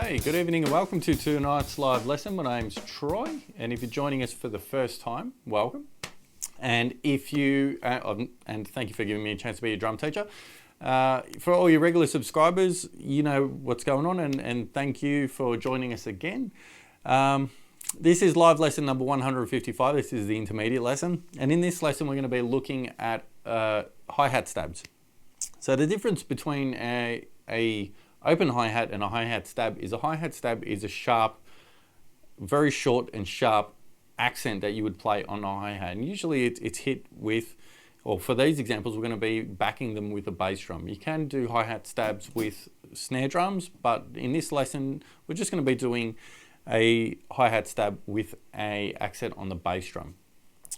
Hey, good evening and welcome to tonight's live lesson. My name's Troy, and if you're joining us for the first time, welcome. And if you, and thank you for giving me a chance to be your drum teacher. For all your regular subscribers, you know what's going on, and thank you for joining us again. This is live lesson number 155. This is the intermediate lesson. And in this lesson, we're going to be looking at hi-hat stabs. So the difference between a open hi-hat and a hi-hat stab is a sharp, very short and sharp accent that you would play on a hi-hat. And usually it's hit with, or for these examples, we're going to be backing them with a bass drum. You can do hi-hat stabs with snare drums, but in this lesson, we're just going to be doing a hi-hat stab with a accent on the bass drum.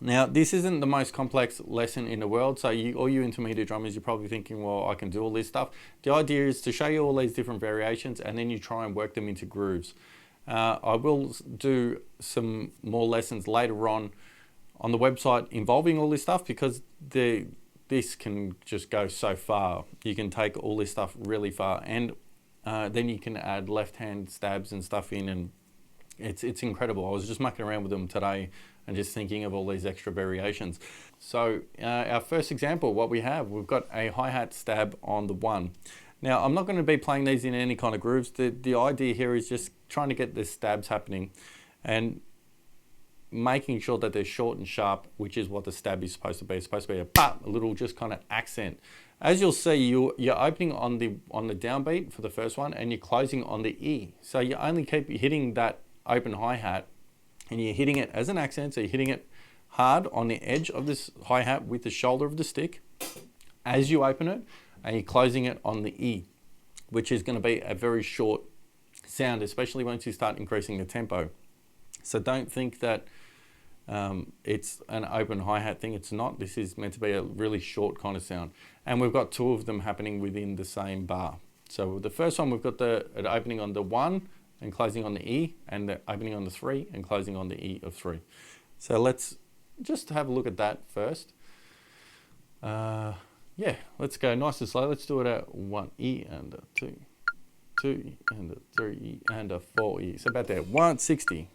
Now, this isn't the most complex lesson in the world, so all you intermediate drummers, you're probably thinking, well, I can do all this stuff. The idea is to show you all these different variations and then you try and work them into grooves. I will do some more lessons later on the website involving all this stuff, because this can just go so far. You can take all this stuff really far, and then you can add left-hand stabs and stuff in, and it's incredible. I was just mucking around with them today and just thinking of all these extra variations. So our first example, we've got a hi-hat stab on the 1. Now, I'm not going to be playing these in any kind of grooves. The idea here is just trying to get the stabs happening and making sure that they're short and sharp, which is what the stab is supposed to be. It's supposed to be a little just kind of accent. As you'll see, you're opening on the downbeat for the first one, and you're closing on the E. So you only keep hitting that open hi-hat, and you're hitting it as an accent, so you're hitting it hard on the edge of this hi-hat with the shoulder of the stick as you open it, and you're closing it on the E, which is going to be a very short sound, especially once you start increasing the tempo. So don't think that it's an open hi-hat thing. It's not. This is meant to be a really short kind of sound. And we've got 2 of them happening within the same bar. So the first one, we've got the opening on the 1 and closing on the E, and the opening on the 3 and closing on the E of 3. So let's just have a look at that first. Yeah, let's go nice and slow. Let's do it at 1 E and a 2, 2 and a 3 E and a 4 E. So about there, 160.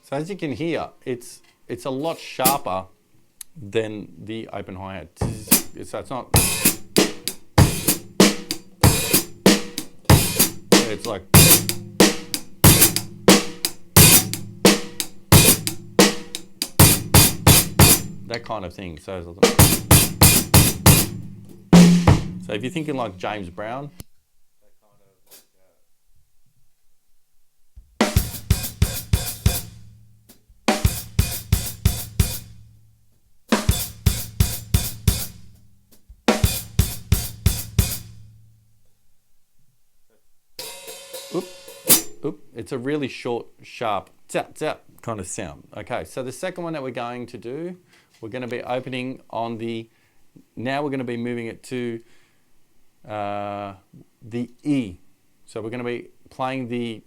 So as you can hear, it's a lot sharper than the open hi-hat. So it's not, it's like, that kind of thing. So if you're thinking like James Brown, it's a really short, sharp, zap, zap kind of sound. Okay, so the second one that we're going to do, we're going to be opening on the, now we're going to be moving it to the E. So we're going to be playing the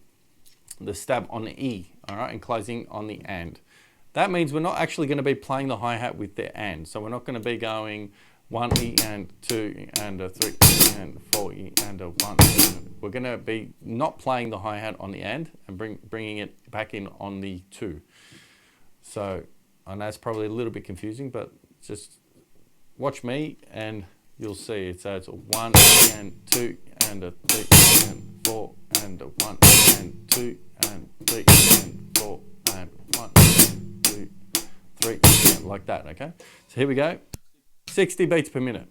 stab on the E, all right, and closing on the and. That means we're not actually going to be playing the hi-hat with the and. So we're not going to be going 1 E and 2 and a 3 E and 4 E and a 1 E. We're going to be not playing the hi-hat on the and bringing it back in on the 2. So I know it's probably a little bit confusing, but just watch me and you'll see. So it's a 1 E and 2 and a 3 and 4 and a 1 and 2 and 3 and 4 and 1 and 2, 3, like that, okay? So here we go. 60 beats per minute.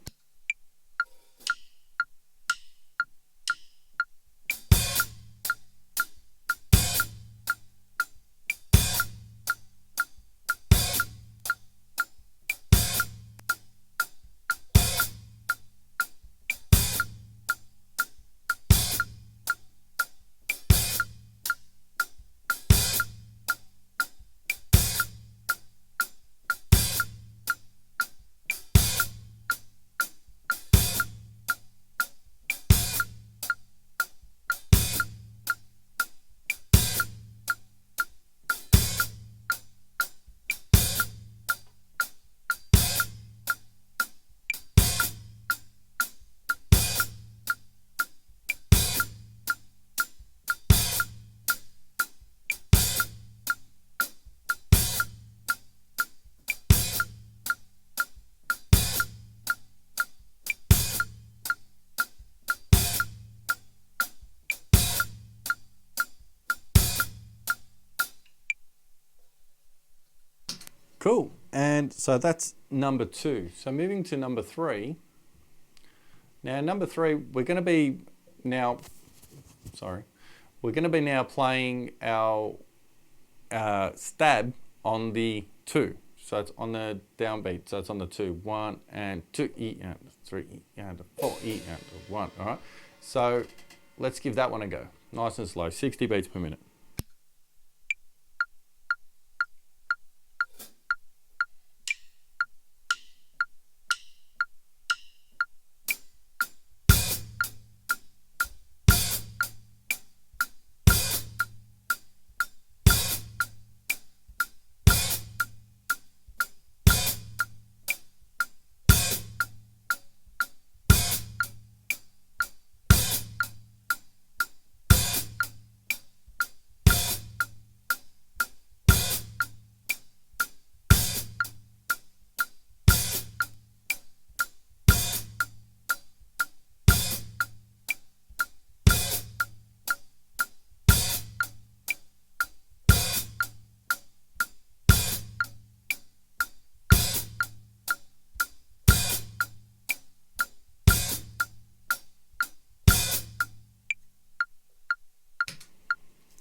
Cool. And so that's number 2. So moving to number 3. Now number 3, we're going to be now playing our stab on the 2. So it's on the downbeat. So it's on the 2. 1 and 2 E and 3 E and 4 E and 1. All right. So let's give that one a go. Nice and slow. 60 beats per minute.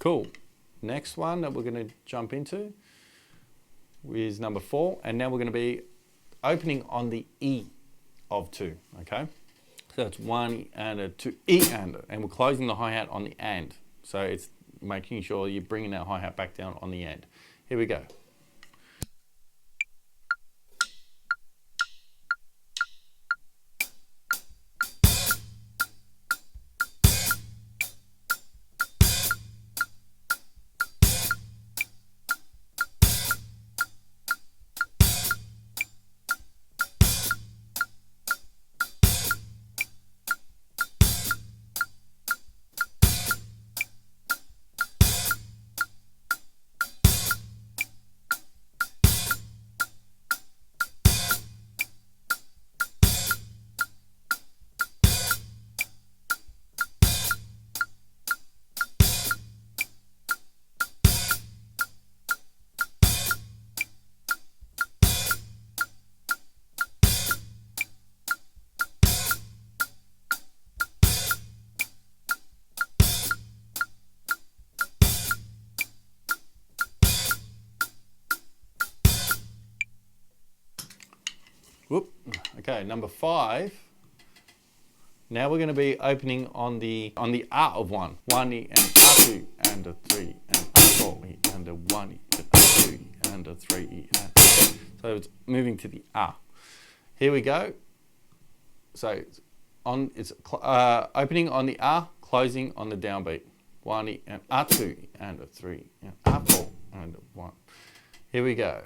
Cool. Next one that we're going to jump into is number 4, and now we're going to be opening on the E of 2, okay? So it's 1 and a 2 E and we're closing the hi-hat on the and. So it's making sure you're bringing that hi-hat back down on the end. Here we go. Whoop. Okay, number 5. Now we're going to be opening on the R of 1. 1 E and R2 and a 3 and R4 E and a 1 E and R2 E and a 3 E and so it's moving to the R. Here we go. So it's opening on the R, closing on the downbeat. 1 E and R2 E and a 3 and R4 and a 1. Here we go.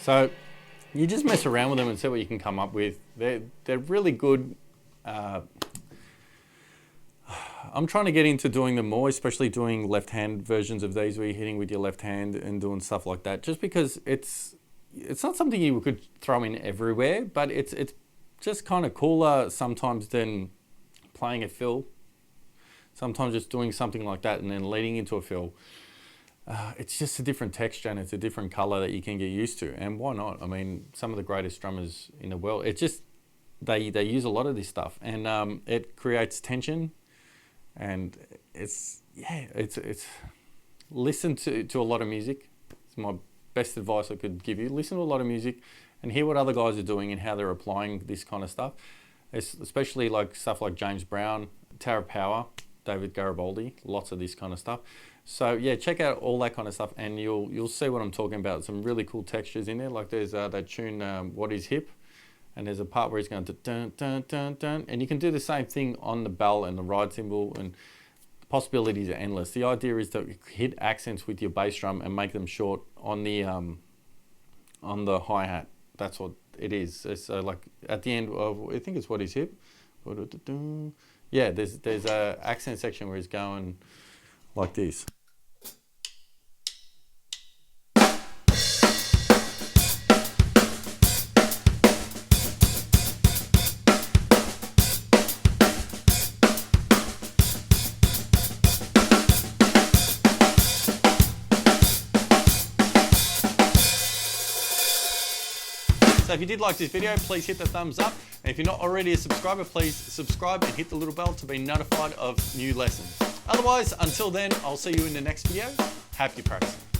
So you just mess around with them and see what you can come up with. They're really good. I'm trying to get into doing them more, especially doing left-hand versions of these where you're hitting with your left hand and doing stuff like that. Just because it's not something you could throw in everywhere, but it's just kind of cooler sometimes than playing a fill. Sometimes just doing something like that and then leading into a fill. It's just a different texture and it's a different color that you can get used to. And why not? I mean, some of the greatest drummers in the world, it's just, they use a lot of this stuff, and it creates tension. And it's listen to a lot of music. It's my best advice I could give you. Listen to a lot of music and hear what other guys are doing and how they're applying this kind of stuff. Especially like stuff like James Brown, Tower Power, David Garibaldi, lots of this kind of stuff. So yeah, check out all that kind of stuff and you'll see what I'm talking about. Some really cool textures in there. Like there's that tune, What Is Hip? And there's a part where he's going to dun, dun, dun, dun. And you can do the same thing on the bell and the ride cymbal, and the possibilities are endless. The idea is to hit accents with your bass drum and make them short on the hi-hat. That's what it is. So like at the end of, I think it's What Is Hip? Yeah, there's a accent section where he's going like this. So if you did like this video, please hit the thumbs up. And if you're not already a subscriber, please subscribe and hit the little bell to be notified of new lessons. Otherwise, until then, I'll see you in the next video. Happy practicing.